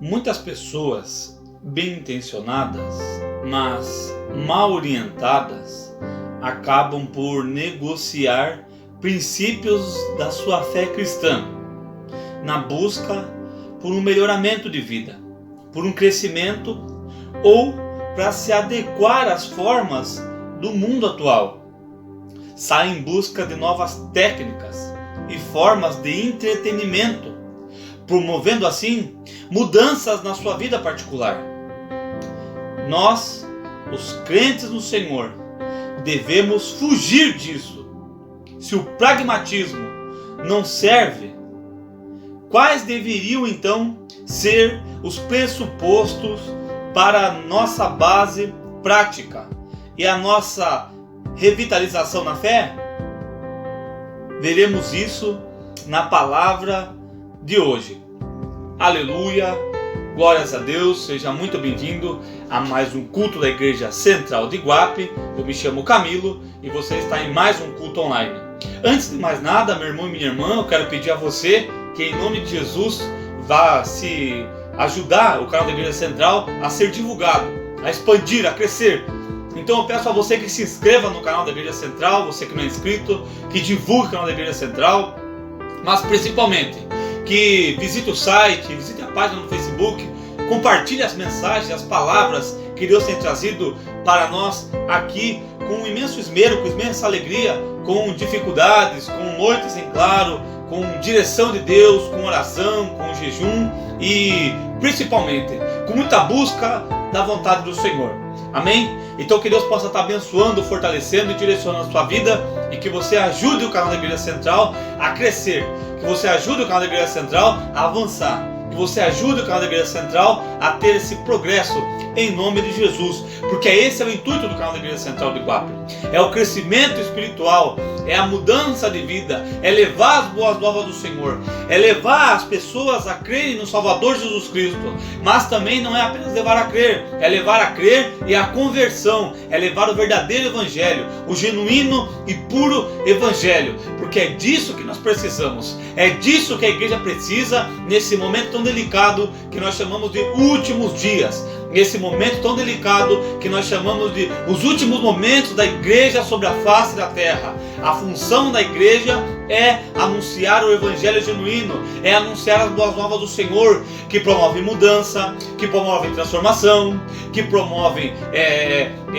Muitas pessoas bem intencionadas, mas mal orientadas, acabam por negociar princípios da sua fé cristã, na busca por um melhoramento de vida, por um crescimento ou para se adequar às formas do mundo atual. Saem em busca de novas técnicas e formas de entretenimento, promovendo assim mudanças na sua vida particular. Nós, os crentes no Senhor, devemos fugir disso. Se o pragmatismo não serve, quais deveriam então ser os pressupostos para a nossa base prática e a nossa revitalização na fé? Veremos isso na palavra de hoje. Aleluia, glórias a Deus, seja muito bem-vindo a mais um culto da Igreja Central de Iguape. Eu me chamo Camilo e você está em mais um culto online. Antes de mais nada, meu irmão e minha irmã, eu quero pedir a você que em nome de Jesus vá se ajudar o canal da Igreja Central a ser divulgado, a expandir, a crescer. Então eu peço a você que se inscreva no canal da Igreja Central, você que não é inscrito, que divulgue o canal da Igreja Central, mas principalmente que visite o site, visite a página no Facebook, compartilhe as mensagens, as palavras que Deus tem trazido para nós aqui com imenso esmero, com imensa alegria, com dificuldades, com noites em claro, com direção de Deus, com oração, com jejum e principalmente com muita busca da vontade do Senhor. Amém? Então que Deus possa estar abençoando, fortalecendo e direcionando a sua vida e que você ajude o canal da Igreja Central a crescer, que você ajude o canal da Igreja Central a avançar, que você ajude o canal da Igreja Central a ter esse progresso em nome de Jesus, porque esse é o intuito do canal da Igreja Central de Iguape, é o crescimento espiritual, é a mudança de vida, é levar as boas novas do Senhor, é levar as pessoas a crerem no Salvador Jesus Cristo, mas também não é apenas levar a crer, é levar a crer e a conversão, é levar o verdadeiro Evangelho, o genuíno e puro Evangelho, porque é disso que nós precisamos, é disso que a igreja precisa nesse momento tão delicado que nós chamamos de últimos dias, nesse momento tão delicado que nós chamamos de os últimos momentos da igreja sobre a face da terra. A função da igreja é anunciar o Evangelho genuíno, é anunciar as boas novas do Senhor, que promove mudança, que promove transformação, que promove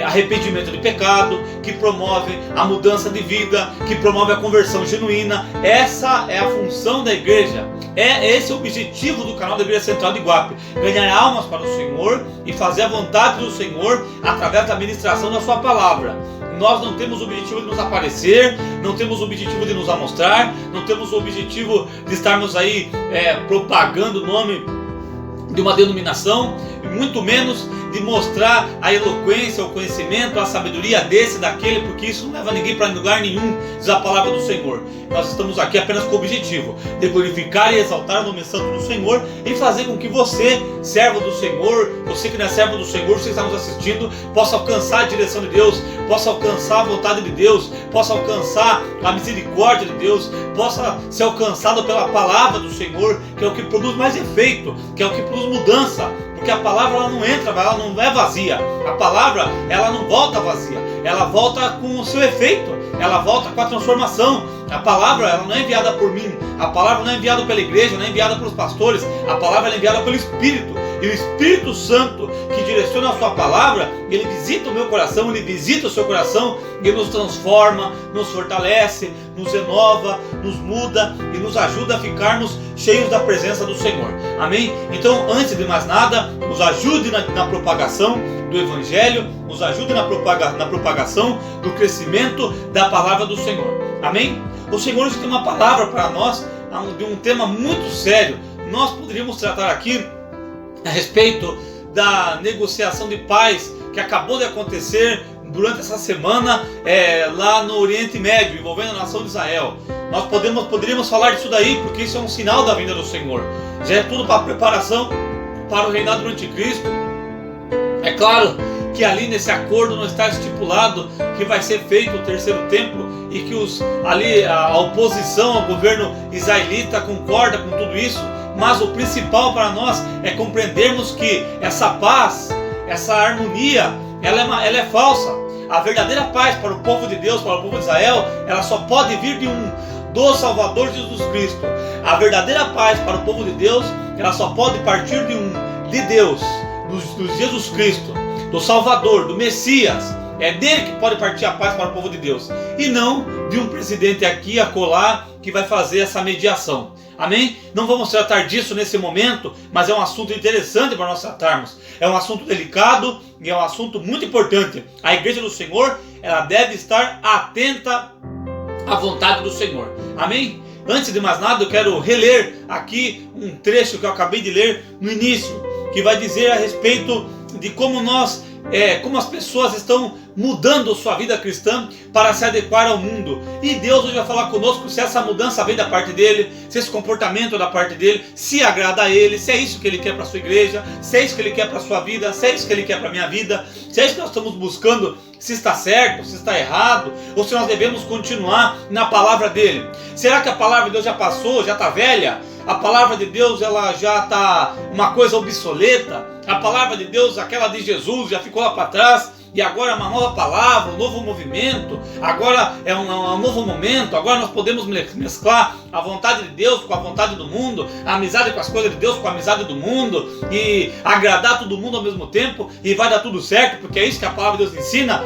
arrependimento de pecado, que promove a mudança de vida, que promove a conversão genuína. Essa é a função da igreja, esse é o objetivo do canal da Igreja Central de Iguape, ganhar almas para o Senhor e fazer a vontade do Senhor através da ministração da sua palavra. Nós não temos o objetivo de nos aparecer, não temos o objetivo de nos amostrar, não temos o objetivo de estarmos aí propagando o nome de uma denominação, e muito menos de mostrar a eloquência, o conhecimento, a sabedoria desse, daquele, porque isso não leva ninguém para lugar nenhum, diz a palavra do Senhor. Nós estamos aqui apenas com o objetivo de glorificar e exaltar o nome santo do Senhor e fazer com que você, servo do Senhor, você que não é servo do Senhor, você está nos assistindo, possa alcançar a direção de Deus, possa alcançar a vontade de Deus, possa alcançar a misericórdia de Deus, possa ser alcançado pela palavra do Senhor, que é o que produz mais efeito, que é o que produz mudança, porque a palavra ela não entra, ela não é vazia, a palavra ela não volta vazia, ela volta com o seu efeito, ela volta com a transformação. A palavra ela não é enviada por mim, a palavra não é enviada pela igreja, não é enviada pelos pastores, a palavra é enviada pelo Espírito. E o Espírito Santo que direciona a sua palavra, ele visita o meu coração, ele visita o seu coração, ele nos transforma, nos fortalece, nos renova, nos muda e nos ajuda a ficarmos cheios da presença do Senhor. Amém? Então, antes de mais nada, nos ajude na propagação do Evangelho, nos ajude na propagação do crescimento da palavra do Senhor. Amém? O Senhor tem uma palavra para nós de um tema muito sério. Nós poderíamos tratar aqui a respeito da negociação de paz que acabou de acontecer durante essa semana lá no Oriente Médio, envolvendo a nação de Israel. Nós poderíamos falar disso daí, porque isso é um sinal da vinda do Senhor. Já é tudo para preparação para o reinado do Anticristo. É claro que ali nesse acordo não está estipulado que vai ser feito o terceiro templo e que a oposição ao governo israelita concorda com tudo isso, mas o principal para nós é compreendermos que essa paz, essa harmonia, ela é falsa. A verdadeira paz para o povo de Deus, para o povo de Israel, ela só pode vir do Salvador Jesus Cristo. A verdadeira paz para o povo de Deus, ela só pode partir de Deus, do Jesus Cristo, do Salvador, do Messias. É dele que pode partir a paz para o povo de Deus, e não de um presidente aqui, acolá, que vai fazer essa mediação. Amém? Não vamos tratar disso nesse momento, mas é um assunto interessante para nós tratarmos. É um assunto delicado e é um assunto muito importante. A igreja do Senhor, ela deve estar atenta à vontade do Senhor. Amém? Antes de mais nada, eu quero reler aqui um trecho que eu acabei de ler no início, que vai dizer a respeito de como as pessoas estão mudando sua vida cristã para se adequar ao mundo. E Deus hoje vai falar conosco se essa mudança vem da parte dele, se esse comportamento é da parte dele, se agrada a ele, se é isso que ele quer para a sua igreja, se é isso que ele quer para a sua vida, se é isso que ele quer para a minha vida, se é isso que nós estamos buscando, se está certo, se está errado, ou se nós devemos continuar na palavra dele. Será que a palavra de Deus já passou, já está velha? A palavra de Deus ela já está uma coisa obsoleta? A palavra de Deus, aquela de Jesus, já ficou lá para trás? E agora é uma nova palavra, um novo movimento, agora é um novo momento, agora nós podemos mesclar a vontade de Deus com a vontade do mundo, a amizade com as coisas de Deus com a amizade do mundo, e agradar todo mundo ao mesmo tempo, e vai dar tudo certo, porque é isso que a palavra de Deus ensina.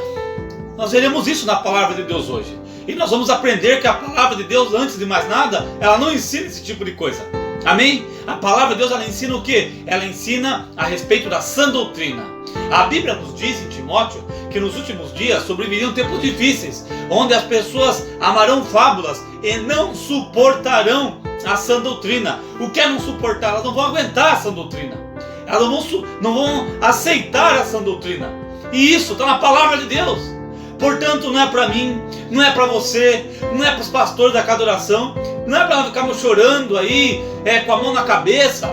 Nós veremos isso na palavra de Deus hoje. E nós vamos aprender que a palavra de Deus, antes de mais nada, ela não ensina esse tipo de coisa. Amém? A palavra de Deus, ela ensina o quê? Ela ensina a respeito da sã doutrina. A Bíblia nos diz em Timóteo que nos últimos dias sobreviriam tempos difíceis, onde as pessoas amarão fábulas e não suportarão a sã doutrina. O que é não suportar? Elas não vão aguentar a sã doutrina. Elas não vão aceitar a sã doutrina. E isso está na palavra de Deus. Portanto, não é para mim, não é para você, não é para os pastores da casa de oração, não é para nós ficarmos chorando aí, com a mão na cabeça,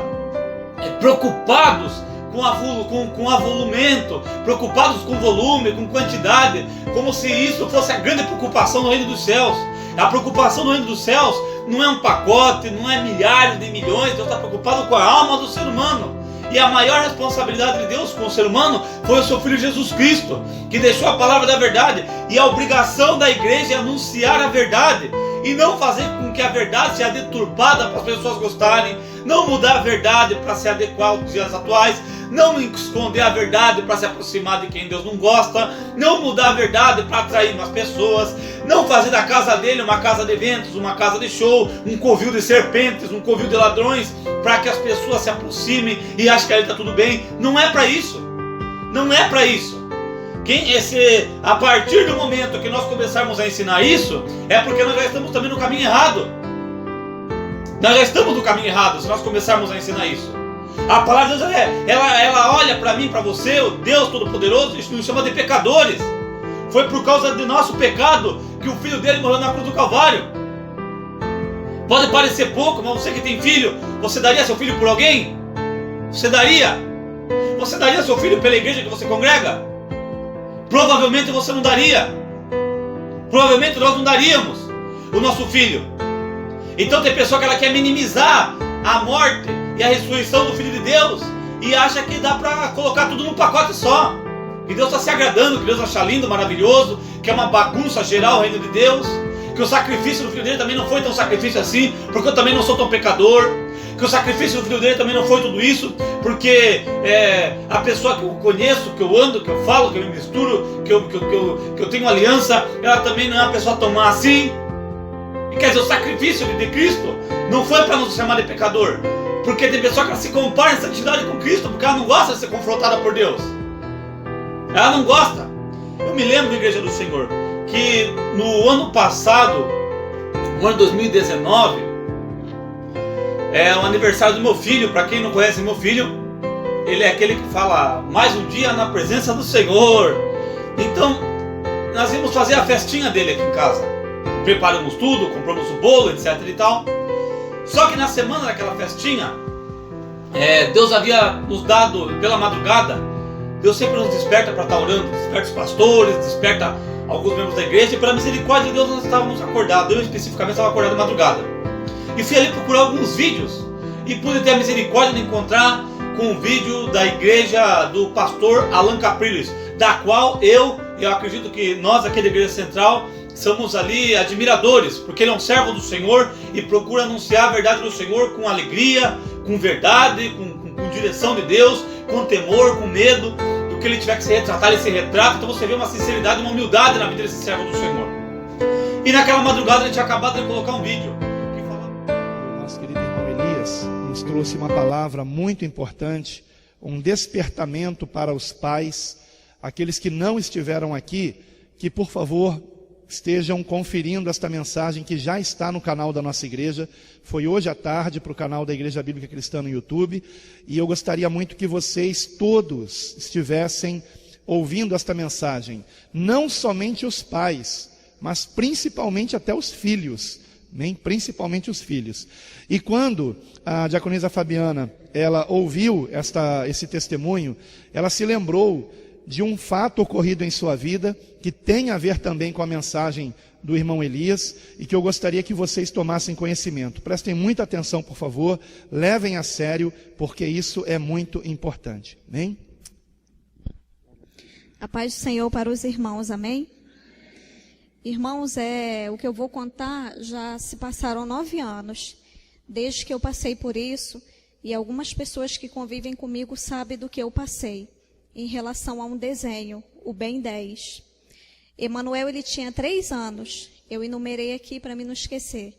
preocupados com avolumento, preocupados com volume, com quantidade, como se isso fosse a grande preocupação no reino dos céus. A preocupação no reino dos céus não é um pacote, não é milhares de milhões. Deus está preocupado com a alma do ser humano. E a maior responsabilidade de Deus com o ser humano foi o seu Filho Jesus Cristo, que deixou a palavra da verdade. E a obrigação da igreja é anunciar a verdade, e não fazer com que a verdade seja deturpada para as pessoas gostarem, não mudar a verdade para se adequar aos dias atuais, não esconder a verdade para se aproximar de quem Deus não gosta, não mudar a verdade para atrair umas pessoas, não fazer da casa dele uma casa de eventos, uma casa de show, um covil de serpentes, um covil de ladrões, para que as pessoas se aproximem e achem que ali está tudo bem. Não é para isso. Não é para isso. A partir do momento que nós começarmos a ensinar isso, é porque nós já estamos também no caminho errado. Nós já estamos no caminho errado se nós começarmos a ensinar isso. A palavra de Deus, ela olha para mim, para você, o Deus Todo-Poderoso, e nos chama de pecadores. Foi por causa do nosso pecado que o Filho dele morreu na cruz do Calvário. Pode parecer pouco, mas você que tem filho, você daria seu filho por alguém? Você daria? Você daria seu filho pela igreja que você congrega? Provavelmente você não daria. Provavelmente nós não daríamos o nosso filho. Então tem pessoa que ela quer minimizar a morte e a ressurreição do Filho de Deus e acha que dá para colocar tudo num pacote só, que Deus está se agradando, que Deus acha lindo, maravilhoso, que é uma bagunça geral o reino de Deus, que o sacrifício do Filho dele também não foi tão sacrifício assim, porque eu também não sou tão pecador, que o sacrifício do Filho dele também não foi tudo isso, porque a pessoa que eu conheço, que eu ando, que eu falo, que eu me misturo, que eu tenho aliança, ela também não é uma pessoa tão má assim. E quer dizer, o sacrifício de Cristo não foi para nos chamar de pecador, porque tem pessoa que ela se compara em santidade com Cristo, porque ela não gosta de ser confrontada por Deus. Ela não gosta. Eu me lembro, Igreja do Senhor, que no ano passado, no ano 2019, é o aniversário do meu filho. Para quem não conhece meu filho, ele é aquele que fala mais um dia na presença do Senhor. Então, nós íamos fazer a festinha dele aqui em casa. Preparamos tudo, compramos o bolo, etc e tal. Só que na semana daquela festinha, Deus havia nos dado, pela madrugada, Deus sempre nos desperta para estar orando, desperta os pastores, desperta alguns membros da igreja, e pela misericórdia de Deus nós estávamos acordados. Eu especificamente estava acordado de madrugada. E fui ali procurar alguns vídeos e pude ter a misericórdia de encontrar com um vídeo da igreja do pastor Alan Capriles, da qual eu acredito que nós aqui da Igreja Central somos ali admiradores, porque ele é um servo do Senhor e procura anunciar a verdade do Senhor com alegria, com verdade, com direção de Deus, com temor, com medo. Do que ele tiver que se retratar, ele se retrata. Então você vê uma sinceridade, uma humildade na vida desse servo do Senhor. E naquela madrugada ele tinha acabado de colocar um vídeo que falava... O nosso querido irmão Elias nos trouxe uma palavra muito importante, um despertamento para os pais, aqueles que não estiveram aqui, que por favor estejam conferindo esta mensagem que já está no canal da nossa igreja. Foi hoje à tarde para o canal da Igreja Bíblica Cristã no YouTube, e eu gostaria muito que vocês todos estivessem ouvindo esta mensagem, não somente os pais, mas principalmente até os filhos, principalmente os filhos. E quando a diaconisa Fabiana, ela ouviu esse testemunho, ela se lembrou de um fato ocorrido em sua vida, que tem a ver também com a mensagem do irmão Elias, e que eu gostaria que vocês tomassem conhecimento. Prestem muita atenção, por favor, levem a sério, porque isso é muito importante. Amém? A paz do Senhor para os irmãos, amém? Irmãos, o que eu vou contar, já se passaram 9 anos, desde que eu passei por isso, e algumas pessoas que convivem comigo sabem do que eu passei, em relação a um desenho, o Ben 10. Emanuel, ele tinha 3 anos, eu enumerei aqui para me não esquecer.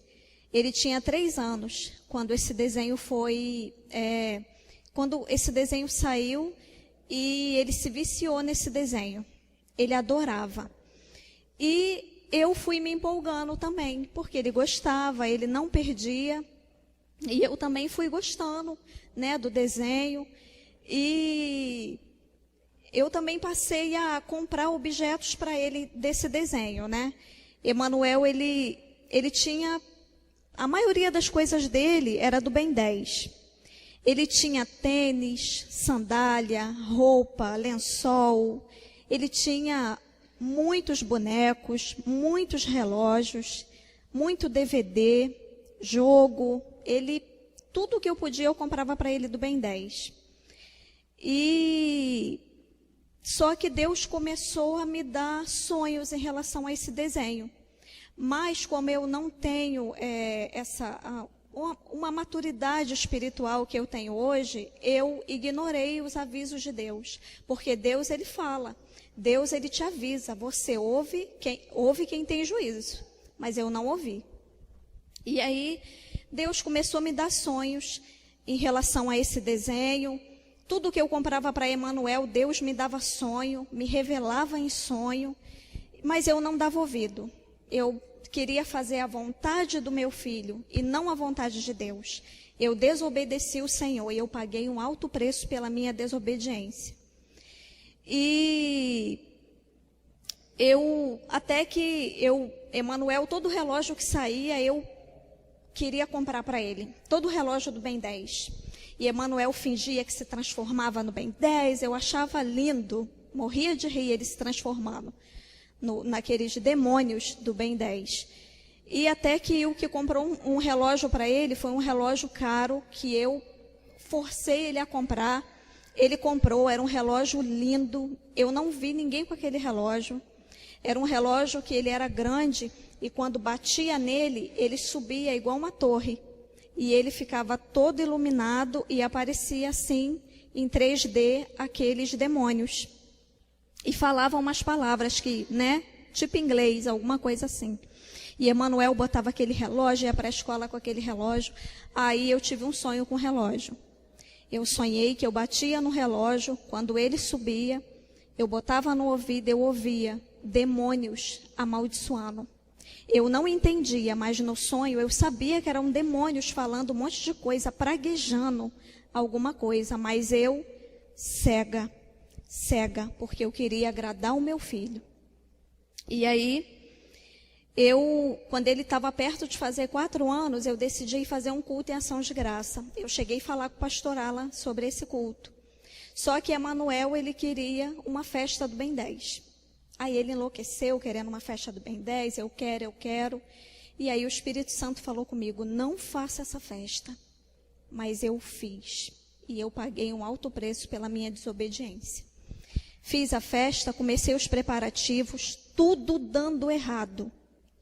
Ele tinha 3 anos, quando esse desenho quando esse desenho saiu, e ele se viciou nesse desenho. Ele adorava. E eu fui me empolgando também, porque ele gostava, ele não perdia, e eu também fui gostando, do desenho, e eu também passei a comprar objetos para ele desse desenho, Emanuel, ele tinha, a maioria das coisas dele era do Ben 10. Ele tinha tênis, sandália, roupa, lençol, ele tinha muitos bonecos, muitos relógios, muito DVD, jogo, tudo que eu podia eu comprava para ele do Ben 10. Só que Deus começou a me dar sonhos em relação a esse desenho. Mas como eu não tenho uma maturidade espiritual que eu tenho hoje, eu ignorei os avisos de Deus. Porque Deus, ele fala. Deus, ele te avisa. Você ouve quem tem juízo. Mas eu não ouvi. E aí, Deus começou a me dar sonhos em relação a esse desenho. Tudo que eu comprava para Emanuel, Deus me dava sonho, me revelava em sonho, mas eu não dava ouvido. Eu queria fazer a vontade do meu filho e não a vontade de Deus. Eu desobedeci o Senhor e eu paguei um alto preço pela minha desobediência. E Emanuel, todo relógio que saía, eu queria comprar para ele. Todo relógio do Ben 10. E Emanuel fingia que se transformava no Ben 10, eu achava lindo, morria de rir ele se transformando naqueles demônios do Ben 10. E até que o que comprou um relógio para ele foi um relógio caro, que eu forcei ele a comprar. Ele comprou, era um relógio lindo, eu não vi ninguém com aquele relógio. Era um relógio que ele era grande, e quando batia nele, ele subia igual uma torre. E ele ficava todo iluminado e aparecia assim, em 3D, aqueles demônios. E falavam umas palavras que, tipo inglês, alguma coisa assim. E Emanuel botava aquele relógio, ia para a escola com aquele relógio. Aí eu tive um sonho com o relógio. Eu sonhei que eu batia no relógio, quando ele subia, eu botava no ouvido, eu ouvia demônios amaldiçoando. Eu não entendia, mas no sonho eu sabia que eram demônios falando um monte de coisa, praguejando alguma coisa, mas eu, cega, porque eu queria agradar o meu filho. E aí, quando ele estava perto de fazer 4 anos, eu decidi fazer um culto em ação de graça. Eu cheguei a falar com o pastor Alan sobre esse culto. Só que Emanuel, ele queria uma festa do Ben 10. Aí ele enlouqueceu, querendo uma festa do Ben 10, eu quero. E aí o Espírito Santo falou comigo, não faça essa festa. mas eu fiz. E eu paguei um alto preço pela minha desobediência. Fiz a festa, comecei os preparativos, tudo dando errado.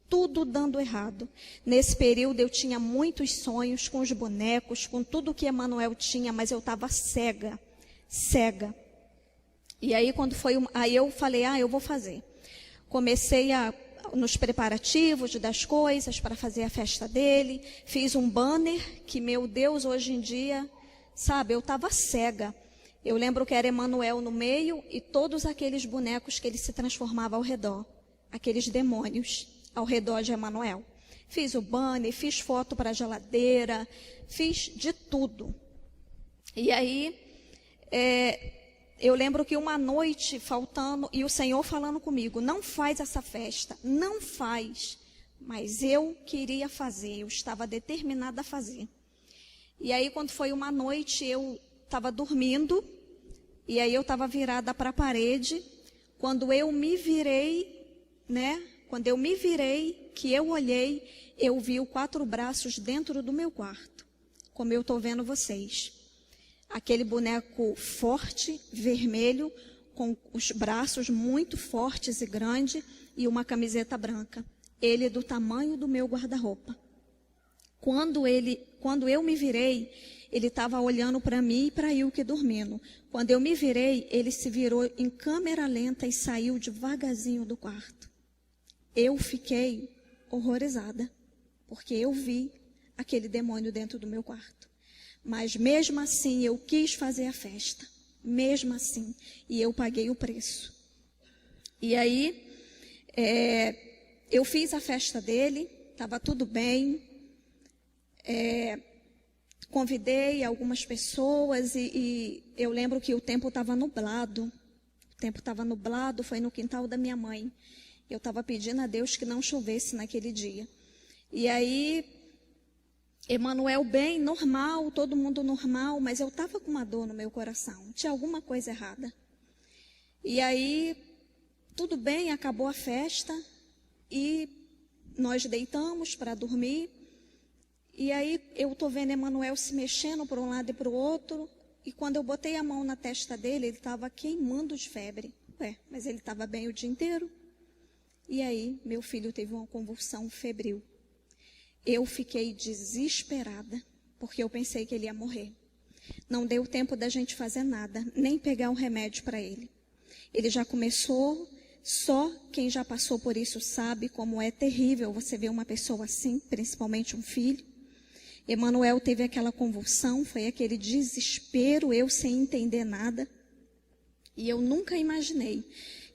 Tudo dando errado. Nesse período eu tinha muitos sonhos com os bonecos, com tudo que Emanuel tinha, mas eu estava cega. E aí aí eu falei, eu vou fazer. Comecei nos preparativos das coisas para fazer a festa dele. Fiz um banner que, meu Deus, hoje em dia, sabe, eu estava cega. Eu lembro que era Emanuel no meio e todos aqueles bonecos que ele se transformava ao redor. Aqueles demônios ao redor de Emanuel. Fiz o banner, fiz foto para a geladeira, fiz de tudo. E aí, eu lembro que uma noite faltando, e o Senhor falando comigo, não faz essa festa, não faz. Mas eu queria fazer, eu estava determinada a fazer. E aí, quando foi uma noite, eu estava dormindo, e aí eu estava virada para a parede. Quando eu me virei, Quando eu me virei, que eu olhei, eu vi os 4 braços dentro do meu quarto, como eu estou vendo vocês. Aquele boneco forte, vermelho, com os braços muito fortes e grandes e uma camiseta branca. Ele do tamanho do meu guarda-roupa. Quando eu me virei, ele estava olhando para mim e para Ilke dormindo. Quando eu me virei, ele se virou em câmera lenta e saiu devagarzinho do quarto. Eu fiquei horrorizada, porque eu vi aquele demônio dentro do meu quarto. Mas mesmo assim, eu quis fazer a festa. Mesmo assim. E eu paguei o preço. E aí, eu fiz a festa dele, estava tudo bem. Convidei algumas pessoas e eu lembro que o tempo estava nublado. O tempo estava nublado, foi no quintal da minha mãe. Eu estava pedindo a Deus que não chovesse naquele dia. E aí, Emanuel bem, normal, todo mundo normal, mas eu estava com uma dor no meu coração. Tinha alguma coisa errada. E aí, tudo bem, acabou a festa e nós deitamos para dormir. E aí, eu estou vendo Emanuel se mexendo para um lado e para o outro. E quando eu botei a mão na testa dele, ele estava queimando de febre. Mas ele estava bem o dia inteiro. E aí, meu filho teve uma convulsão febril. Eu fiquei desesperada, porque eu pensei que ele ia morrer. Não deu tempo da gente fazer nada, nem pegar um remédio para ele. Ele já começou, só quem já passou por isso sabe como é terrível você ver uma pessoa assim, principalmente um filho. Emanuel teve aquela convulsão, foi aquele desespero, eu sem entender nada. E eu nunca imaginei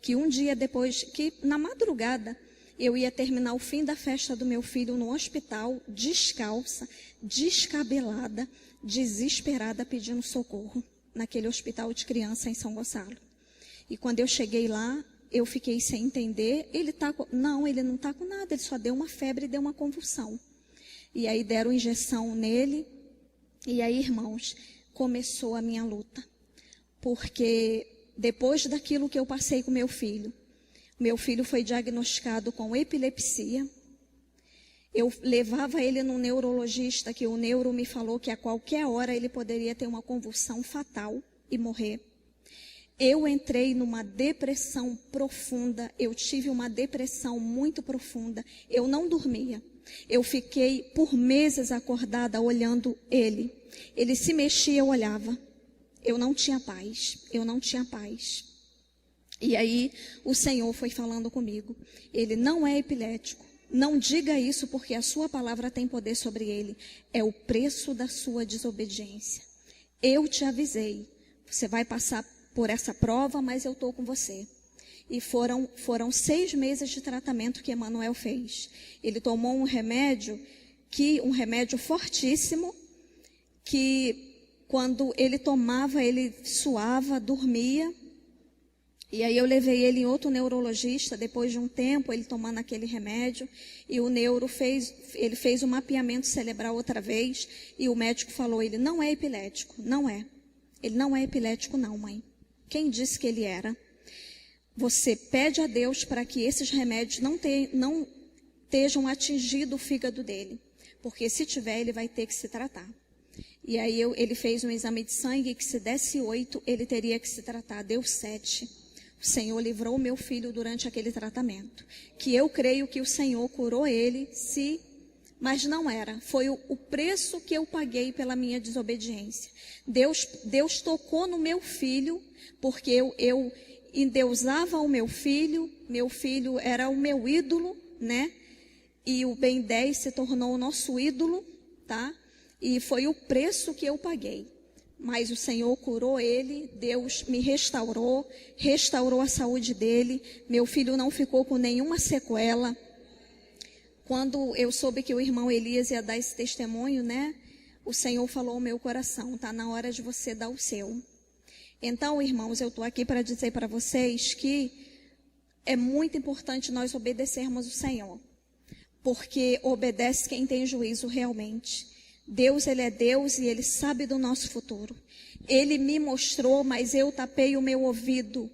que um dia depois, que na madrugada, eu ia terminar o fim da festa do meu filho no hospital, descalça, descabelada, desesperada, pedindo socorro, naquele hospital de criança em São Gonçalo. E quando eu cheguei lá, eu fiquei sem entender, não, ele não está com nada, ele só deu uma febre e deu uma convulsão. E aí deram injeção nele, e aí, irmãos, começou a minha luta, porque depois daquilo que eu passei com meu filho foi diagnosticado com epilepsia. Eu levava ele num neurologista, que o neuro me falou que a qualquer hora ele poderia ter uma convulsão fatal e morrer. Eu entrei numa depressão profunda, eu tive uma depressão muito profunda, eu não dormia. Eu fiquei por meses acordada olhando ele. Ele se mexia, eu olhava. Eu não tinha paz. E aí o Senhor foi falando comigo. Ele não é epilético. Não diga isso porque a sua palavra tem poder sobre ele. É o preço da sua desobediência. Eu te avisei. Você vai passar por essa prova, mas eu estou com você. E foram 6 meses de tratamento que Emanuel fez. Ele tomou um remédio fortíssimo, que quando ele tomava, ele suava, dormia. E aí eu levei ele em outro neurologista, depois de um tempo, ele tomando aquele remédio. E o neuro fez um mapeamento cerebral outra vez. E o médico falou, ele não é epilético. Não é. Ele não é epilético não, mãe. Quem disse que ele era? Você pede a Deus para que esses remédios não estejam atingindo o fígado dele. Porque se tiver, ele vai ter que se tratar. E aí ele fez um exame de sangue que se desse 8, ele teria que se tratar. Deu 7. O Senhor livrou o meu filho durante aquele tratamento. Que eu creio que o Senhor curou ele, mas não era. Foi o preço que eu paguei pela minha desobediência. Deus tocou no meu filho, porque eu endeusava o meu filho era o meu ídolo, né? E o Ben 10 se tornou o nosso ídolo, tá? E foi o preço que eu paguei. Mas o Senhor curou ele, Deus me restaurou a saúde dele. Meu filho não ficou com nenhuma sequela. Quando eu soube que o irmão Elias ia dar esse testemunho, né? O Senhor falou ao meu coração, tá na hora de você dar o seu. Então, irmãos, eu estou aqui para dizer para vocês que é muito importante nós obedecermos o Senhor. Porque obedece quem tem juízo realmente. Deus, Ele é Deus e Ele sabe do nosso futuro. Ele me mostrou, mas eu tapei o meu ouvido.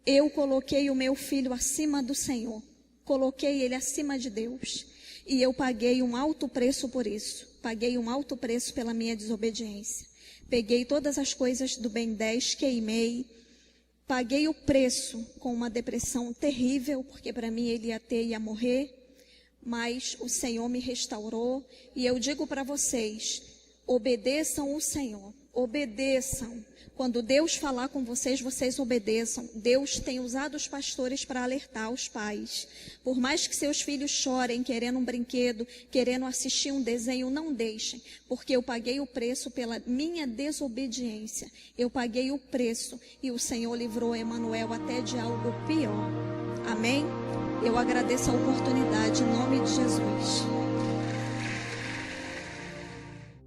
Eu coloquei o meu filho acima do Senhor. Coloquei ele acima de Deus. E eu paguei um alto preço por isso. Paguei um alto preço pela minha desobediência. Peguei todas as coisas do Ben 10, queimei. Paguei o preço com uma depressão terrível, porque para mim ele ia morrer. Mas o Senhor me restaurou. E eu digo para vocês, obedeçam o Senhor. Obedeçam. Quando Deus falar com vocês, vocês obedeçam. Deus tem usado os pastores para alertar os pais. Por mais que seus filhos chorem, querendo um brinquedo, querendo assistir um desenho, não deixem. Porque eu paguei o preço pela minha desobediência. Eu paguei o preço e o Senhor livrou Emanuel até de algo pior. Amém? Eu agradeço a oportunidade em nome de Jesus.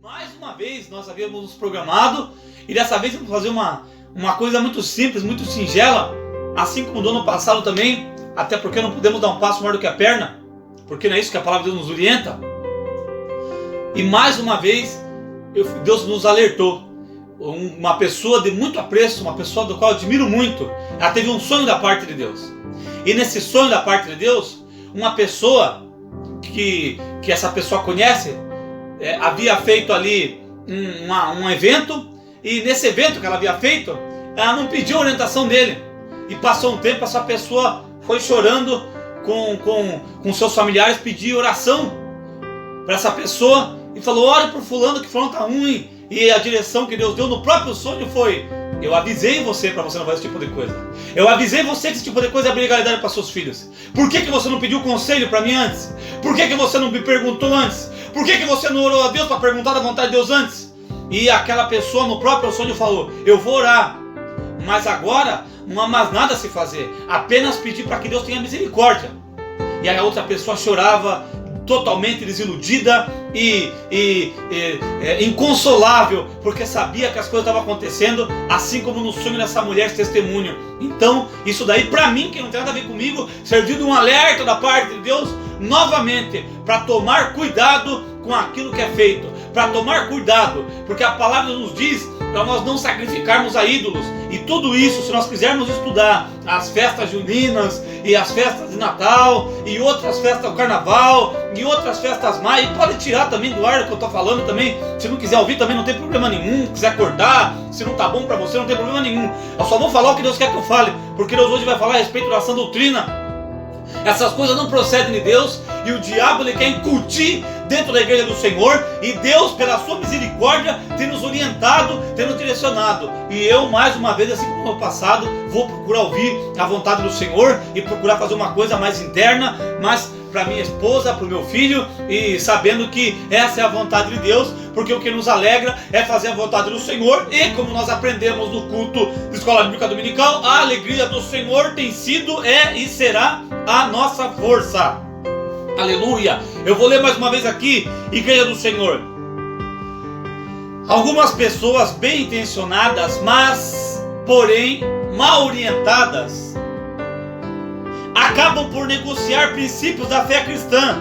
Mais uma vez nós havíamos nos programado e dessa vez vamos fazer uma coisa muito simples, muito singela, assim como do ano passado também, até porque não podemos dar um passo maior do que a perna, porque não é isso que a palavra de Deus nos orienta. E mais uma vez Deus nos alertou. Uma pessoa de muito apreço, uma pessoa do qual eu admiro muito, ela teve um sonho da parte de Deus. E nesse sonho da parte de Deus, uma pessoa que essa pessoa conhece, havia feito ali um evento, e nesse evento que ela havia feito, ela não pediu a orientação dele. E passou um tempo, essa pessoa foi chorando com seus familiares, pediu oração para essa pessoa, e falou, ore por fulano, que fulano está ruim. E a direção que Deus deu no próprio sonho foi, eu avisei você para você não fazer esse tipo de coisa. Eu avisei você que esse tipo de coisa é ilegalidade para seus filhos. Por que você não pediu conselho para mim antes? Por que você não me perguntou antes? Por que você não orou a Deus para perguntar da vontade de Deus antes? E aquela pessoa no próprio sonho falou, eu vou orar, mas agora não há mais nada a se fazer, apenas pedir para que Deus tenha misericórdia. E aí a outra pessoa chorava, totalmente desiludida e inconsolável, porque sabia que as coisas estavam acontecendo, assim como no sonho dessa mulher, esse testemunho. Então, isso daí, para mim, que não tem nada a ver comigo, serviu de um alerta da parte de Deus, novamente, para tomar cuidado com aquilo que é feito, para tomar cuidado, porque a palavra nos diz para nós não sacrificarmos a ídolos. E tudo isso, se nós quisermos estudar as festas juninas e as festas de Natal e outras festas do Carnaval e outras festas mais, e pode tirar também do ar o que eu estou falando também, se não quiser ouvir também não tem problema nenhum, quiser acordar, se não está bom para você não tem problema nenhum. Eu só vou falar o que Deus quer que eu fale, porque Deus hoje vai falar a respeito da sã doutrina. Essas coisas não procedem de Deus e o diabo ele quer incutir dentro da igreja do Senhor, e Deus, pela sua misericórdia, tem nos orientado, tem nos direcionado. E eu, mais uma vez, assim como no passado, vou procurar ouvir a vontade do Senhor e procurar fazer uma coisa mais interna, mas para minha esposa, para o meu filho, e sabendo que essa é a vontade de Deus, porque o que nos alegra é fazer a vontade do Senhor. E como nós aprendemos no culto de Escola Bíblica Dominical, a alegria do Senhor tem sido, é e será a nossa força. Aleluia! Eu vou ler mais uma vez aqui, Igreja do Senhor. Algumas pessoas bem intencionadas, mas porém mal orientadas, acabam por negociar princípios da fé cristã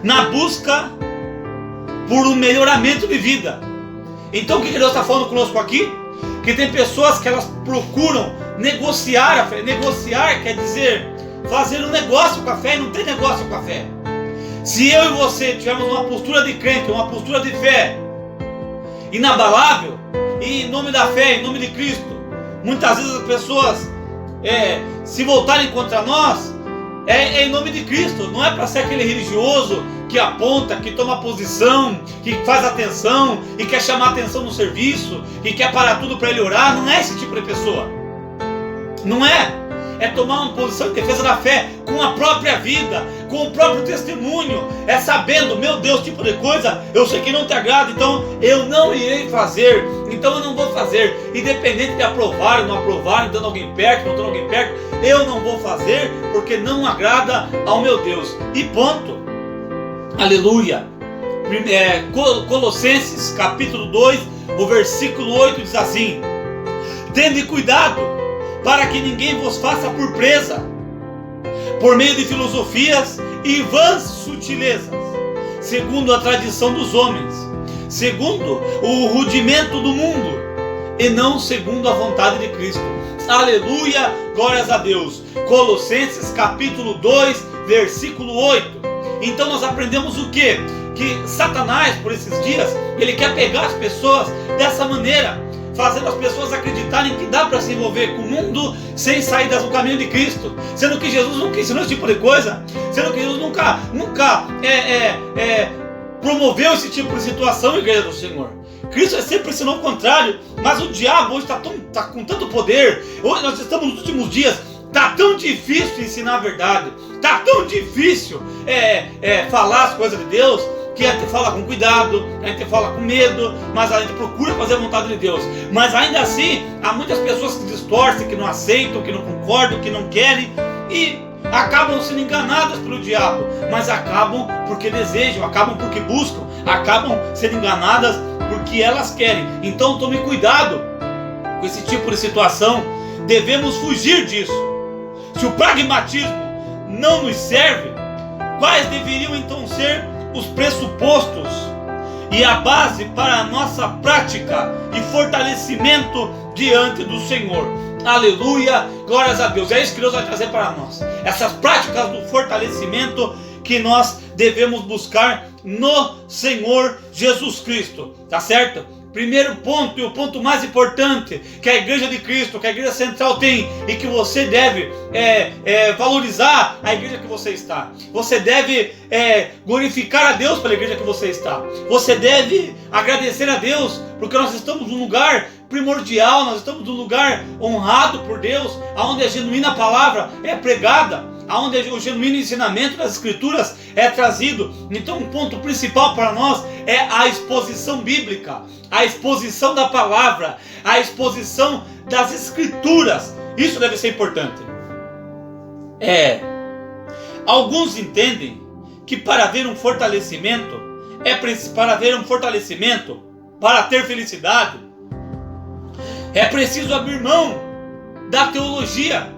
na busca por um melhoramento de vida. Então o que Deus está falando conosco aqui? Que tem pessoas que elas procuram negociar a fé. Negociar quer dizer fazer um negócio com a fé, e não tem negócio com a fé. Se eu e você tivermos uma postura de crente, uma postura de fé, inabalável, e em nome da fé, em nome de Cristo, muitas vezes as pessoas se voltarem contra nós, é em nome de Cristo, não é para ser aquele religioso que aponta, que toma posição, que faz atenção e quer chamar atenção no serviço, que quer parar tudo para ele orar. Não é esse tipo de pessoa, não é. É tomar uma posição em defesa da fé, com a própria vida, com o próprio testemunho, é sabendo, meu Deus, tipo de coisa, eu sei que não te agrada, então eu não irei fazer, então eu não vou fazer, independente de aprovar ou não aprovar, dando alguém perto, não dando alguém perto, eu não vou fazer, porque não agrada ao meu Deus, e ponto. Aleluia. Colossenses capítulo 2, o versículo 8 diz assim: tende cuidado para que ninguém vos faça por presa, por meio de filosofias e vãs sutilezas, segundo a tradição dos homens, segundo o rudimento do mundo, e não segundo a vontade de Cristo. Aleluia, glórias a Deus. Colossenses capítulo 2, versículo 8. Então nós aprendemos o quê? Que Satanás, por esses dias, ele quer pegar as pessoas dessa maneira, fazendo as pessoas acreditarem que dá para se envolver com o mundo sem sair do caminho de Cristo, sendo que Jesus nunca ensinou esse tipo de coisa, sendo que Jesus nunca promoveu esse tipo de situação, igreja do Senhor. Cristo sempre ensinou o contrário, mas o diabo hoje está com tanto poder. Hoje nós estamos nos últimos dias, está tão difícil ensinar a verdade, está tão difícil falar as coisas de Deus, que a gente fala com cuidado, a gente fala com medo, mas a gente procura fazer a vontade de Deus. Mas ainda assim, há muitas pessoas que distorcem, que não aceitam, que não concordam, que não querem, e acabam sendo enganadas pelo diabo, mas acabam porque desejam, acabam porque buscam, acabam sendo enganadas porque elas querem. Então tome cuidado com esse tipo de situação, devemos fugir disso. Se o pragmatismo não nos serve, quais deveriam então ser os pressupostos e a base para a nossa prática e fortalecimento diante do Senhor? Aleluia, glórias a Deus. É isso que Deus vai trazer para nós, essas práticas do fortalecimento que nós devemos buscar no Senhor Jesus Cristo, tá certo? Primeiro ponto, e o ponto mais importante que a igreja de Cristo, que a igreja central tem, e que você deve valorizar a igreja que você está. Você deve glorificar a Deus pela igreja que você está. Você deve agradecer a Deus, porque nós estamos num lugar primordial, nós estamos num lugar honrado por Deus, onde a genuína palavra é pregada, onde o genuíno ensinamento das Escrituras é trazido. Então um ponto principal para nós é a exposição bíblica, a exposição da palavra, a exposição das Escrituras. Isso deve ser importante. Alguns entendem que para haver um fortalecimento, para ter felicidade, é preciso abrir mão da teologia.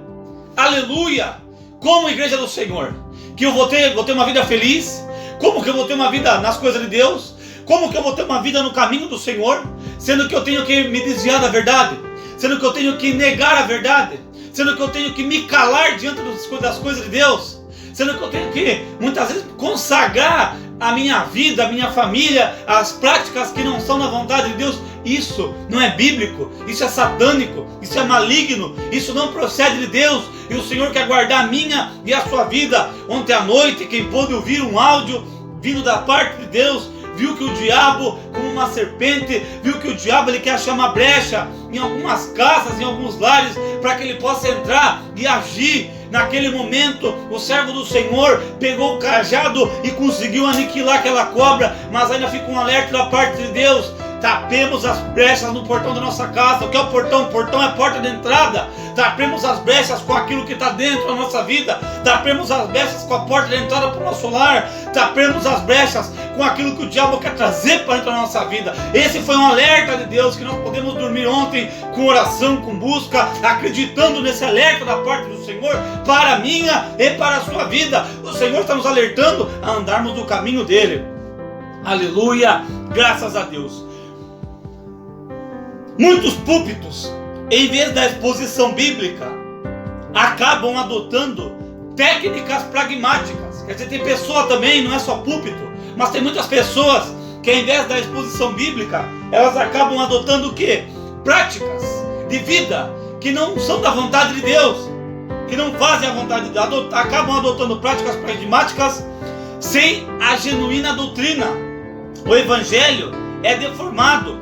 Aleluia! Como igreja do Senhor, que eu vou ter uma vida feliz? Como que eu vou ter uma vida nas coisas de Deus? Como que eu vou ter uma vida no caminho do Senhor? Sendo que eu tenho que me desviar da verdade, sendo que eu tenho que negar a verdade, sendo que eu tenho que me calar diante das coisas de Deus, sendo que eu tenho que muitas vezes consagrar a minha vida, a minha família, as práticas que não são na vontade de Deus. Isso não é bíblico, isso é satânico, isso é maligno, isso não procede de Deus. E o Senhor quer guardar a minha e a sua vida. Ontem à noite, quem pôde ouvir um áudio vindo da parte de Deus, viu que o diabo, como uma serpente, viu que o diabo ele quer achar uma brecha em algumas casas, em alguns lares, para que ele possa entrar e agir. Naquele momento, o servo do Senhor pegou o cajado e conseguiu aniquilar aquela cobra, mas ainda fica um alerta da parte de Deus: tapemos as brechas no portão da nossa casa. O que é o portão? O portão é a porta de entrada. Tapemos as brechas com aquilo que está dentro da nossa vida. Tapemos as brechas com a porta de entrada para o nosso lar. Tapemos as brechas com aquilo que o diabo quer trazer para dentro da nossa vida. Esse foi um alerta de Deus, que nós podemos dormir ontem com oração, com busca, acreditando nesse alerta da parte do Senhor para a minha e para a sua vida. O Senhor está nos alertando a andarmos no caminho dele. Aleluia, graças a Deus. Muitos púlpitos, em vez da exposição bíblica, acabam adotando técnicas pragmáticas. Quer dizer, tem pessoa também, não é só púlpito, mas tem muitas pessoas que ao invés da exposição bíblica, elas acabam adotando o quê? Práticas de vida que não são da vontade de Deus, que não fazem a vontade de Deus, acabam adotando práticas pragmáticas sem a genuína doutrina. O evangelho é deformado,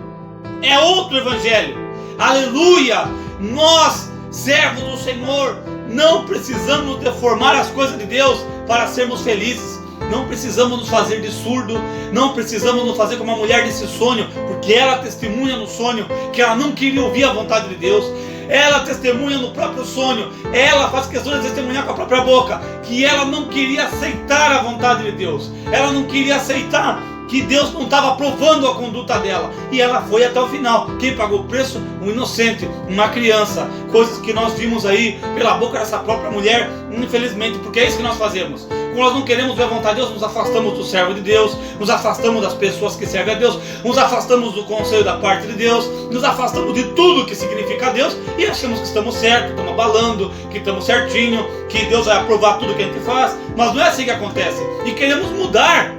é outro evangelho. Aleluia! Nós, servos do Senhor, não precisamos deformar as coisas de Deus para sermos felizes. Não precisamos nos fazer de surdo, não precisamos nos fazer como a mulher desse sonho, porque ela testemunha no sonho que ela não queria ouvir a vontade de Deus. Ela testemunha no próprio sonho, ela faz questão de testemunhar com a própria boca que ela não queria aceitar a vontade de Deus. Ela não queria aceitar que Deus não estava aprovando a conduta dela, e ela foi até o final. Quem pagou o preço? Um inocente, uma criança. Coisas que nós vimos aí pela boca dessa própria mulher, infelizmente, porque é isso que nós fazemos. Quando nós não queremos ver a vontade de Deus, nos afastamos do servo de Deus, nos afastamos das pessoas que servem a Deus, nos afastamos do conselho da parte de Deus, nos afastamos de tudo que significa Deus, e achamos que estamos certos, estamos abalando, que estamos certinho, que Deus vai aprovar tudo que a gente faz. Mas não é assim que acontece, e queremos mudar.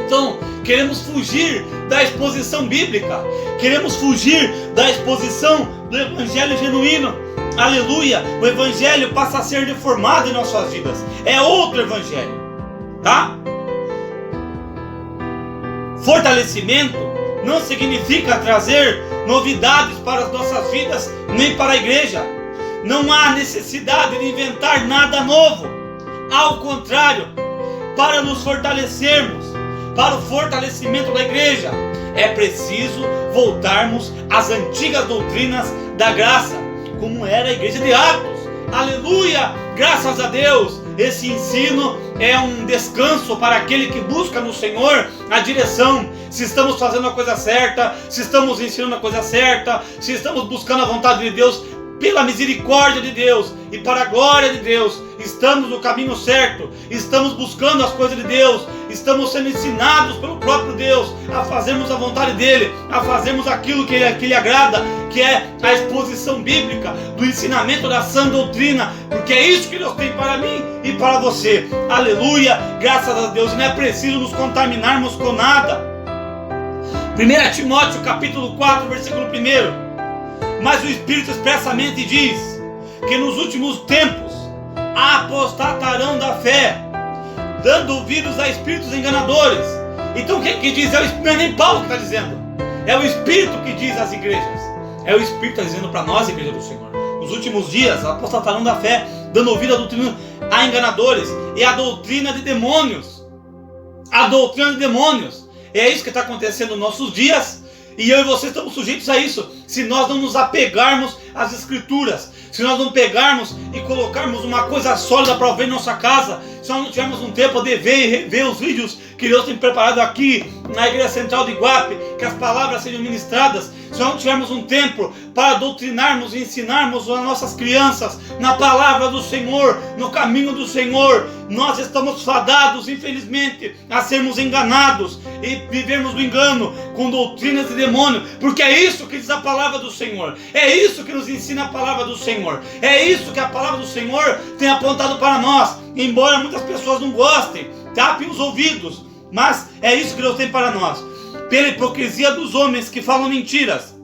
Então, queremos fugir da exposição bíblica, queremos fugir da exposição do evangelho genuíno. Aleluia! O evangelho passa a ser deformado em nossas vidas. É outro evangelho, tá? Fortalecimento não significa trazer novidades para as nossas vidas, nem para a igreja. Não há necessidade de inventar nada novo. Ao contrário, para nos fortalecermos, para o fortalecimento da igreja, é preciso voltarmos às antigas doutrinas da graça, como era a igreja de Atos. Aleluia! Graças a Deus! Esse ensino é um descanso para aquele que busca no Senhor a direção. Se estamos fazendo a coisa certa, se estamos ensinando a coisa certa, se estamos buscando a vontade de Deus, pela misericórdia de Deus e para a glória de Deus, estamos no caminho certo, estamos buscando as coisas de Deus, estamos sendo ensinados pelo próprio Deus a fazermos a vontade dEle, a fazermos aquilo que lhe agrada, que é a exposição bíblica do ensinamento da sã doutrina, porque é isso que Deus tem para mim e para você. Aleluia, graças a Deus. E não é preciso nos contaminarmos com nada. 1 Timóteo capítulo 4, versículo 1. Mas o Espírito expressamente diz que nos últimos tempos apostatarão da fé, dando ouvidos a espíritos enganadores. Então quem que diz? Não é nem Paulo que está dizendo, é o Espírito que diz às igrejas. É o Espírito que está dizendo para nós, igreja do Senhor. Nos últimos dias apostatarão da fé, dando ouvido à doutrina a enganadores e a doutrina de demônios. A doutrina de demônios. É isso que está acontecendo nos nossos dias. E eu e você estamos sujeitos a isso, se nós não nos apegarmos às Escrituras, se nós não pegarmos e colocarmos uma coisa sólida para ver em nossa casa, se nós não tivermos um tempo de ver e rever os vídeos que Deus tem preparado aqui na Igreja Central de Iguape, que as palavras sejam ministradas, se nós não tivermos um tempo para doutrinarmos e ensinarmos as nossas crianças na palavra do Senhor, no caminho do Senhor, nós estamos fadados, infelizmente, a sermos enganados e vivermos do engano com doutrinas de demônio, porque é isso que diz a palavra do Senhor, é isso que nos ensina a palavra do Senhor, é isso que a palavra do Senhor tem apontado para nós, embora muitas pessoas não gostem, tapem os ouvidos, mas é isso que Deus tem para nós. Pela hipocrisia dos homens que falam mentiras,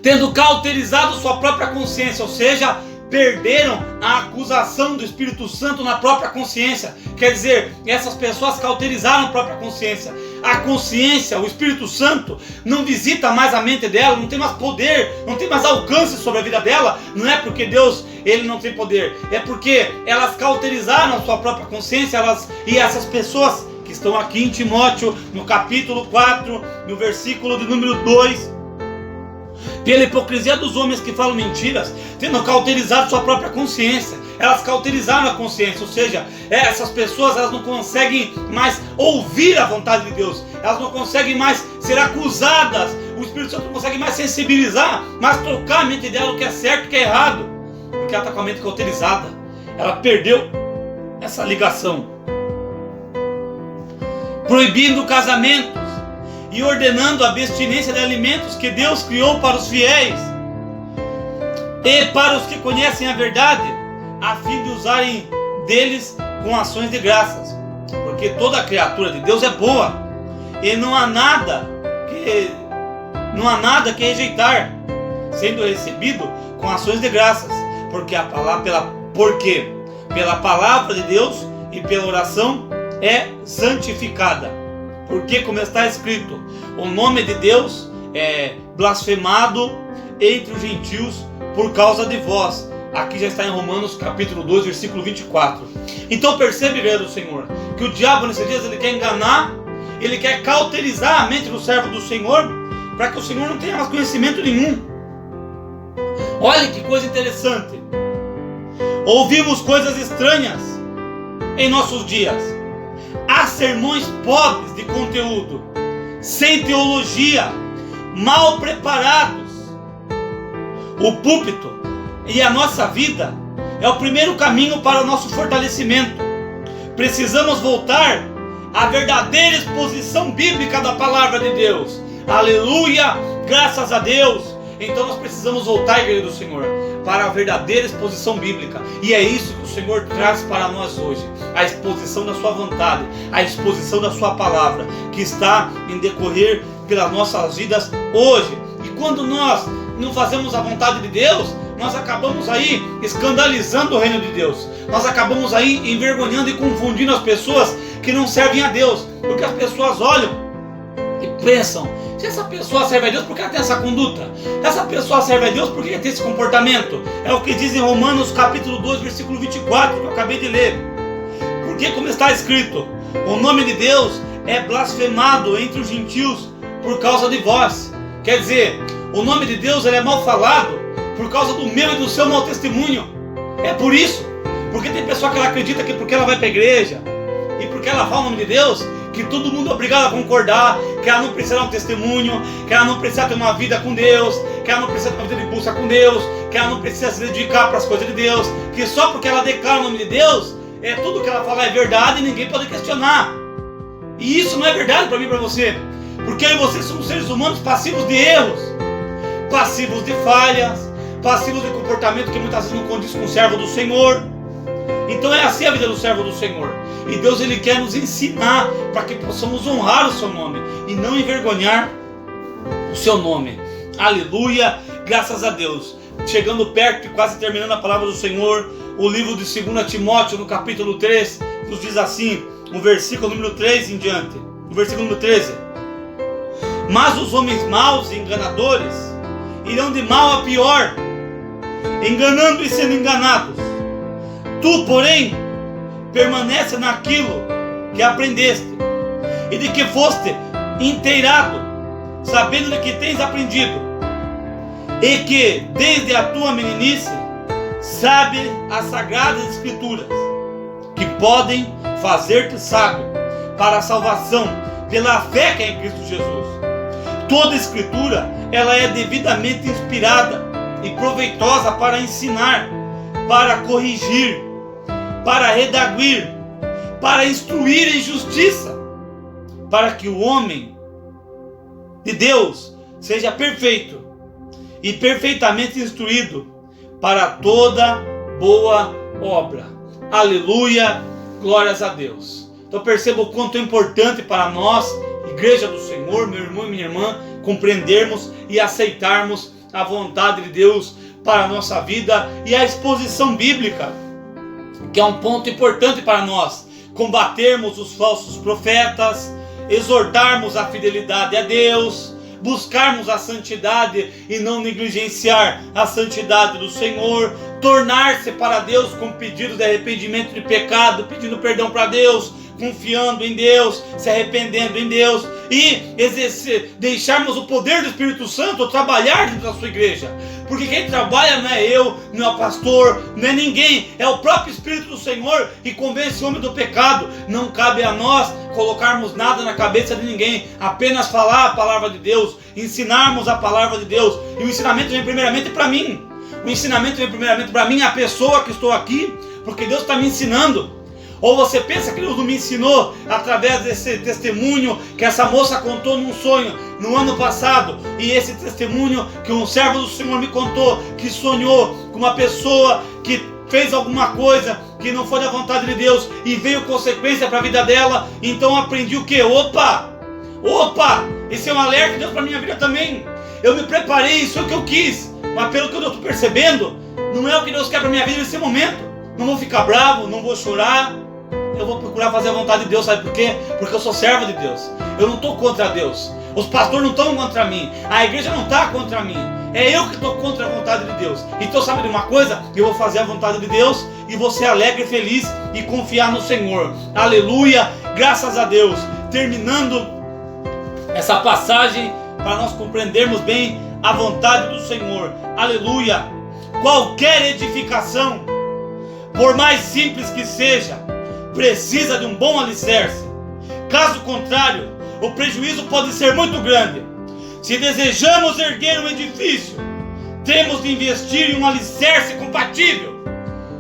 tendo cauterizado sua própria consciência, ou seja, perderam a acusação do Espírito Santo na própria consciência. Quer dizer, essas pessoas cauterizaram a própria consciência. A consciência, o Espírito Santo, não visita mais a mente dela, não tem mais poder, não tem mais alcance sobre a vida dela. Não é porque Deus, Ele não tem poder, é porque elas cauterizaram a sua própria consciência. E essas pessoas que estão aqui em Timóteo, no capítulo 4, no versículo de número 2, pela hipocrisia dos homens que falam mentiras, tendo cauterizado sua própria consciência. Elas cauterizaram a consciência, ou seja, essas pessoas elas não conseguem mais ouvir a vontade de Deus, elas não conseguem mais ser acusadas, o Espírito Santo não consegue mais sensibilizar, mas trocar a mente dela o que é certo e o que é errado, porque ela está com a mente cauterizada, ela perdeu essa ligação. Proibindo casamentos e ordenando a abstinência de alimentos que Deus criou para os fiéis e para os que conhecem a verdade, a fim de usarem deles com ações de graças. Porque porque toda criatura de Deus é boa, e não há nada que rejeitar, sendo recebido com ações de graças, porque pela palavra de Deus e pela oração é santificada. Porque, como está escrito, o nome de Deus é blasfemado entre os gentios por causa de vós. Aqui já está em Romanos capítulo 2, versículo 24. Então percebe, igreja do Senhor, que o diabo nesses dias ele quer enganar, ele quer cauterizar a mente do servo do Senhor, para que o Senhor não tenha mais conhecimento nenhum. Olha que coisa interessante. Ouvimos coisas estranhas em nossos dias. Há sermões pobres de conteúdo, sem teologia, mal preparados. O púlpito e a nossa vida é o primeiro caminho para o nosso fortalecimento. Precisamos voltar à verdadeira exposição bíblica da palavra de Deus. Aleluia, graças a Deus. Então nós precisamos voltar, igreja do Senhor, para a verdadeira exposição bíblica. E é isso que o Senhor traz para nós hoje. A exposição da sua vontade, a exposição da sua palavra, que está em decorrer pelas nossas vidas hoje. E quando nós não fazemos a vontade de Deus, nós acabamos aí escandalizando o reino de Deus. Nós acabamos aí envergonhando e confundindo as pessoas que não servem a Deus. Porque as pessoas olham e pensam: se essa pessoa serve a Deus, por que ela tem essa conduta? Essa pessoa serve a Deus, por que ela tem esse comportamento? É o que diz em Romanos capítulo 2, versículo 24, que eu acabei de ler. Porque, como está escrito, o nome de Deus é blasfemado entre os gentios por causa de vós. Quer dizer, o nome de Deus ele é mal falado por causa do meu e do seu mau testemunho. É por isso. Porque tem pessoa que ela acredita que porque ela vai para a igreja e porque ela fala o nome de Deus, que todo mundo é obrigado a concordar, que ela não precisa dar um testemunho, que ela não precisa ter uma vida com Deus, que ela não precisa ter uma vida de busca com Deus, que ela não precisa se dedicar para as coisas de Deus, que só porque ela declara o nome de Deus, tudo que ela fala é verdade e ninguém pode questionar. E isso não é verdade para mim e para você, porque eu e você somos seres humanos passivos de erros, passivos de falhas, passivos de comportamento que muitas vezes não condiz com o servo do Senhor. Então é assim a vida do servo do Senhor. E Deus ele quer nos ensinar para que possamos honrar o seu nome e não envergonhar o seu nome. Aleluia, graças a Deus. Chegando perto e quase terminando a palavra do Senhor, o livro de 2 Timóteo, no capítulo 3, nos diz assim, no versículo número 3 em diante, no versículo número 13: mas os homens maus e enganadores irão de mal a pior, enganando e sendo enganados. Tu, porém, permanece naquilo que aprendeste e de que foste inteirado, sabendo de que tens aprendido, e que desde a tua meninice sabe as sagradas escrituras, que podem fazer-te sábio para a salvação pela fé que é em Cristo Jesus. Toda escritura ela é devidamente inspirada e proveitosa para ensinar, para corrigir, para redarguir, para instruir em justiça, para que o homem de Deus seja perfeito e perfeitamente instruído para toda boa obra. Aleluia, glórias a Deus. Então perceba o quanto é importante para nós, igreja do Senhor, meu irmão e minha irmã, compreendermos e aceitarmos a vontade de Deus para a nossa vida e a exposição bíblica, que é um ponto importante para nós, combatermos os falsos profetas, exortarmos a fidelidade a Deus, buscarmos a santidade e não negligenciar a santidade do Senhor, tornar-se para Deus com pedidos de arrependimento de pecado, pedindo perdão para Deus, confiando em Deus, se arrependendo em Deus e deixarmos o poder do Espírito Santo trabalhar dentro da sua igreja. Porque quem trabalha não é eu, não é o pastor, não é ninguém, é o próprio Espírito do Senhor que convence o homem do pecado. Não cabe a nós colocarmos nada na cabeça de ninguém, apenas falar a palavra de Deus, ensinarmos a palavra de Deus. E o ensinamento vem primeiramente para mim. O ensinamento vem primeiramente para mim, a pessoa que estou aqui, porque Deus está me ensinando. Ou você pensa que Deus não me ensinou através desse testemunho que essa moça contou num sonho no ano passado, e esse testemunho que um servo do Senhor me contou, que sonhou com uma pessoa que fez alguma coisa que não foi da vontade de Deus e veio consequência para a vida dela. Então eu aprendi o quê? Opa, esse é um alerta de Deus para a minha vida também. Eu me preparei, isso é o que eu quis, mas pelo que eu estou percebendo, não é o que Deus quer para a minha vida nesse momento. Não vou ficar bravo, não vou chorar, eu vou procurar fazer a vontade de Deus. Sabe por quê? Porque eu sou servo de Deus, eu não estou contra Deus, os pastores não estão contra mim, a igreja não está contra mim, é eu que estou contra a vontade de Deus. Então sabe de uma coisa? Eu vou fazer a vontade de Deus e vou ser alegre, feliz e confiar no Senhor. Aleluia, graças a Deus. Terminando essa passagem para nós compreendermos bem a vontade do Senhor. Aleluia. Qualquer edificação, por mais simples que seja, precisa de um bom alicerce. Caso contrário, o prejuízo pode ser muito grande. Se desejamos erguer um edifício, temos de investir em um alicerce compatível.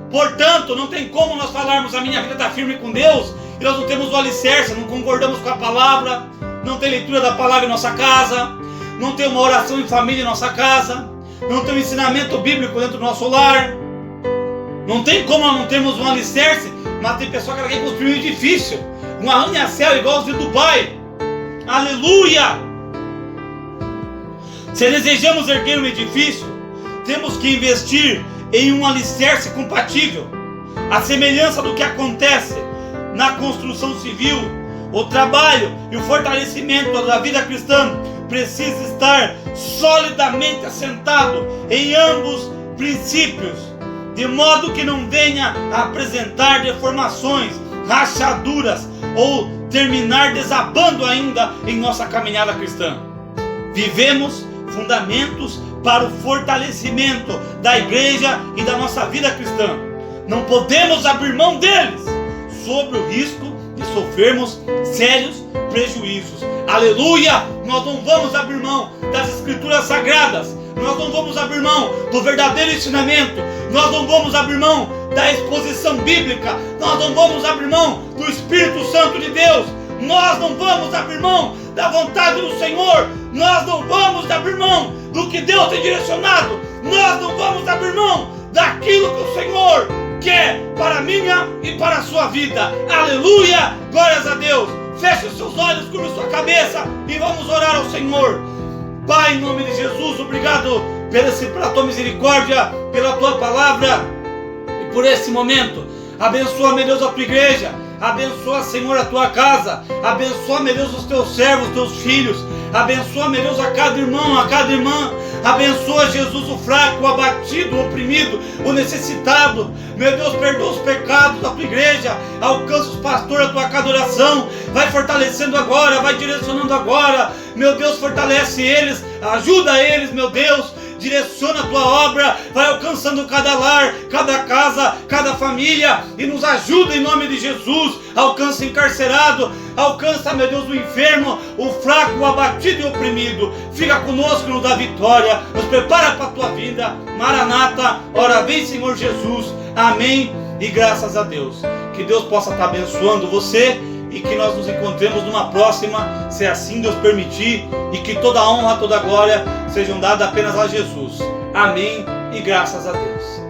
Portanto, não tem como nós falarmos a minha vida está firme com Deus e nós não temos o alicerce, não concordamos com a palavra, não tem leitura da palavra em nossa casa, não tem uma oração em família em nossa casa, não tem um ensinamento bíblico dentro do nosso lar. Não tem como nós não termos um alicerce, mas tem pessoa que quer construir um edifício, um arranha-céu igual os de Dubai. Aleluia! Se desejamos erguer um edifício, temos que investir em um alicerce compatível. A semelhança do que acontece na construção civil, o trabalho e o fortalecimento da vida cristã precisa estar solidamente assentado em ambos princípios, de modo que não venha a apresentar deformações, rachaduras ou terminar desabando ainda em nossa caminhada cristã. Vivemos fundamentos para o fortalecimento da igreja e da nossa vida cristã. Não podemos abrir mão deles, sob o risco de sofrermos sérios prejuízos. Aleluia! Nós não vamos abrir mão das escrituras sagradas, nós não vamos abrir mão do verdadeiro ensinamento, nós não vamos abrir mão da exposição bíblica, nós não vamos abrir mão do Espírito Santo de Deus, nós não vamos abrir mão da vontade do Senhor, nós não vamos abrir mão do que Deus tem direcionado, nós não vamos abrir mão daquilo que o Senhor quer para a minha e para a sua vida. Aleluia! Glórias a Deus! Feche os seus olhos, curva a sua cabeça e vamos orar ao Senhor. Pai, em nome de Jesus, obrigado pela tua misericórdia, pela tua palavra e por esse momento. Abençoa, meu Deus, a tua igreja. Abençoa, Senhor, a tua casa. Abençoa, meu Deus, os teus servos, os teus filhos. Abençoa, meu Deus, a cada irmão, a cada irmã. Abençoa, Jesus, o fraco, o abatido, o oprimido, o necessitado. Meu Deus, perdoa os pecados da tua igreja. Alcança os pastores da tua casa de oração. Vai fortalecendo agora, vai direcionando agora. Meu Deus, fortalece eles, ajuda eles, meu Deus. Direciona a tua obra, vai alcançando cada lar, cada casa, cada família e nos ajuda em nome de Jesus. Alcança o encarcerado, alcança, meu Deus, o enfermo, o fraco, o abatido e o oprimido. Fica conosco e nos dá vitória, nos prepara para a tua vida. Maranata, ora vem, Senhor Jesus. Amém e graças a Deus. Que Deus possa estar abençoando você e que nós nos encontremos numa próxima, se assim Deus permitir, e que toda a honra, toda a glória sejam dadas apenas a Jesus. Amém e graças a Deus.